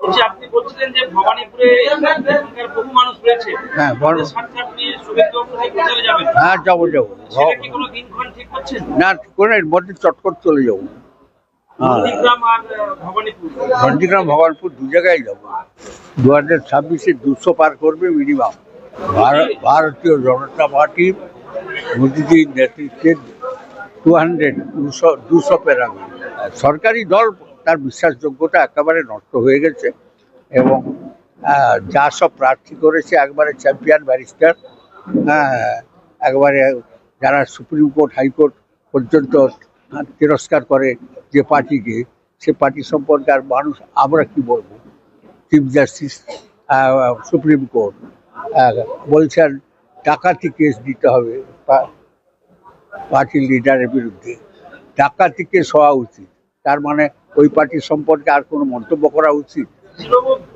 বলছি, আপনি বলছিলেন যে ভবানীপুরে এখানকার বহু মানুষ রয়েছে। হ্যাঁ, তাদের স্বার্থে আপনি শুভেন্দুবাবুর হাইকো চলে যাবেন? হ্যাঁ, যাবো যাবো। সেটা কি কোনো দিনক্ষণ ঠিক করছেন? না, করে এর মধ্যে চটকট চলে যাবো। হ্যাঁ, নন্দীগ্রাম আর ভবানীপুর। নন্দীগ্রাম ভগবানপুর দু জায়গায় যাবো। 2026-এ 200 পার করবে মিনিমাম। ভারতীয় জনতা পার্টি মোদীজির নেতৃত্বে 200 পেরাবে। সরকারি দল তার বিশ্বাসযোগ্যতা একেবারে নষ্ট হয়ে গেছে এবং যা সব প্রার্থী করেছে একবারে চ্যাম্পিয়ন ব্যারিস্টার, একবারে যারা সুপ্রিম কোর্ট হাইকোর্ট পর্যন্ত তিরস্কার করে যে পার্টিকে, সে পার্টি সম্পর্কে আর মানুষ আমরা কি বলবো। চিফ জাস্টিস সুপ্রিম কোর্ট বলছেন ডাকাতি কেস দিতে হবে পার্টির লিডারের বিরুদ্ধে। ডাকাতি কেস হওয়া উচিত, তার মানে ওই পার্টির সম্পর্কে আর কোনো মন্তব্য করা উচিত।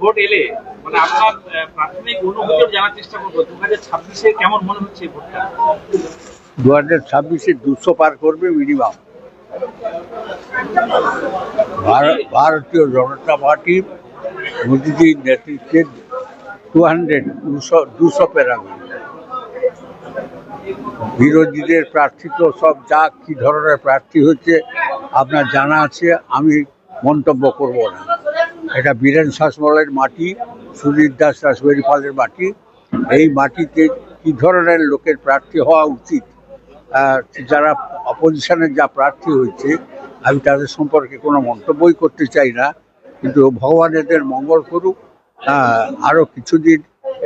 ভোট এলে মানে আপনার প্রাথমিক অনুভূতি জানার চেষ্টা করবো, 2026-এ কেমন মনে হচ্ছে ভোটটা? 2026-এ 200 পার করবে মিনিমাম। ভারতীয় জনতা পার্টি মোদীজির নেতৃত্বে 200 পেরাবে। বিরোধীদের প্রার্থী তো সব যা কি ধরনের প্রার্থী হচ্ছে আপনার জানা আছে, আমি মন্তব্য করব না। এটা বীরেন শাসমলের মাটি, সুনীল দাস রাসবেরি পালের মাটি। এই মাটিতে কি ধরনের লোকের প্রার্থী হওয়া উচিত, যারা অপোজিশনের যা প্রার্থী হয়েছে আমি তাদের সম্পর্কে কোনো মন্তব্যই করতে চাই না, কিন্তু ভগবান এদের মঙ্গল করুক। আরও কিছুদিন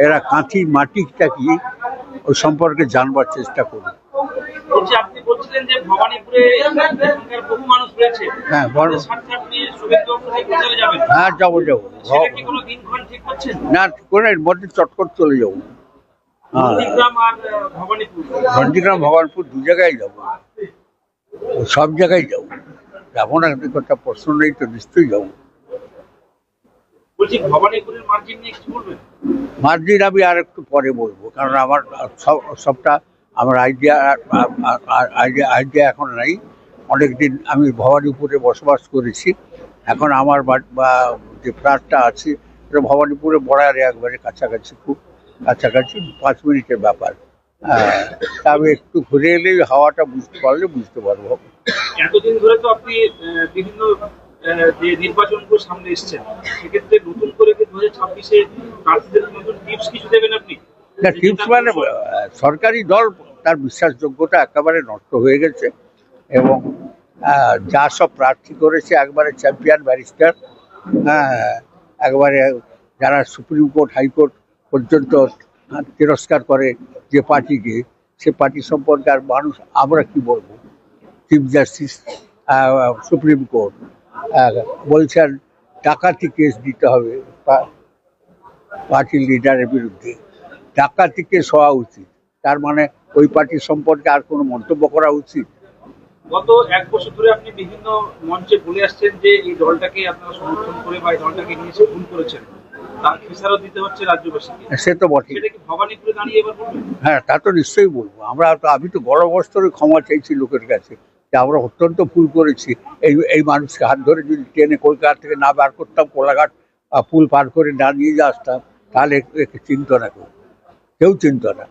এরা কাঁথি মাটিটা কি ওই সম্পর্কে জানবার চেষ্টা করুন। আপনি বলছিলেন যে ভবানীপুরে এখানকার বহু মানুষ রয়েছে। হ্যাঁ, তাদের স্বার্থে আপনি শুভেন্দুবাবুর হাইকো চলে যাবেন? হ্যাঁ, যাবো যাবো। সেটা কি কোনো দিনক্ষণ ঠিক করছেন? না, করে এর মধ্যে চটকট চলে যাবো। নন্দীগ্রাম আর ভবানীপুর। নন্দীগ্রাম ভগবানপুর দু জায়গায় যাবো, সব জায়গায় যাবো। যাবো না একটা প্রশ্ন নেই তো, নিশ্চয়ই যাবো। বলছি, ভবানীপুরের মার্জিন নিয়ে কিছু বলবেন? মার্জিন আমি আর একটু পরে বলবো, কারণ আমার সবটা আমার আইডিয়া এখন নাই। অনেকদিন আমি ভবানীপুরে বসবাস করেছি, এখন আমার যে ফ্ল্যাটটা আছে এটা ভবানীপুরে বড়ারে একবারে কাছাকাছি, খুব কাছাকাছি, 5 মিনিটের ব্যাপার। আমি একটু ঘুরে এলেই হাওয়াটা বুঝতে পারলে বুঝতে পারবো। এতদিন ধরে তো আপনি বিভিন্ন যে নির্বাচনগুলো সামনে এসছেন, সেক্ষেত্রে নতুন করে 2026-এ প্রার্থীদের নতুন টিপস কিছু দেবেন আপনি? না, টিপস মানে সরকারি দল তার বিশ্বাসযোগ্যতা একেবারে নষ্ট হয়ে গেছে এবং যা সব প্রার্থী করেছে একবারে চ্যাম্পিয়ন ব্যারিস্টার, একবারে যারা সুপ্রিম কোর্ট হাইকোর্ট পর্যন্ত তিরস্কার করে যে পার্টিকে, সে পার্টি সম্পর্কে আর মানুষ আমরা কি বলবো। চিফ জাস্টিস সুপ্রিম কোর্ট বলছেন ডাকাতি কেস দিতে হবে পার্টির লিডারের বিরুদ্ধে। ডাকাতি কেস হওয়া উচিত, তার মানে ওই পার্টির সম্পর্কে আর কোনো মন্তব্য করা উচিত। গত 1 বছর ধরে আপনি বিভিন্ন মঞ্চে বলে আসছেন যে এই দলটাকে আপনারা সমর্থন করে বা এই দলটাকে নিয়ে এসে ভুল করেছেন, তার খেসারত দিতে হচ্ছে রাজ্যবাসীকে। সে তো বটে। সেটা কি ভবানীপুরে দাঁড়িয়ে এবার বলবেন? হ্যাঁ, তা তো নিশ্চয়ই বলবো। আমি তো গর্বস্তরে ক্ষমা চাইছি লোকের কাছে যে আমরা অত্যন্ত ভুল করেছি। এই মানুষকে হাত ধরে যদি ট্রেনে কলকাতা থেকে না বার করতাম, কোলাঘাট পুল পার করে না নিয়ে আসতাম, তাহলে একে চিনত না, কেউ চিনত না।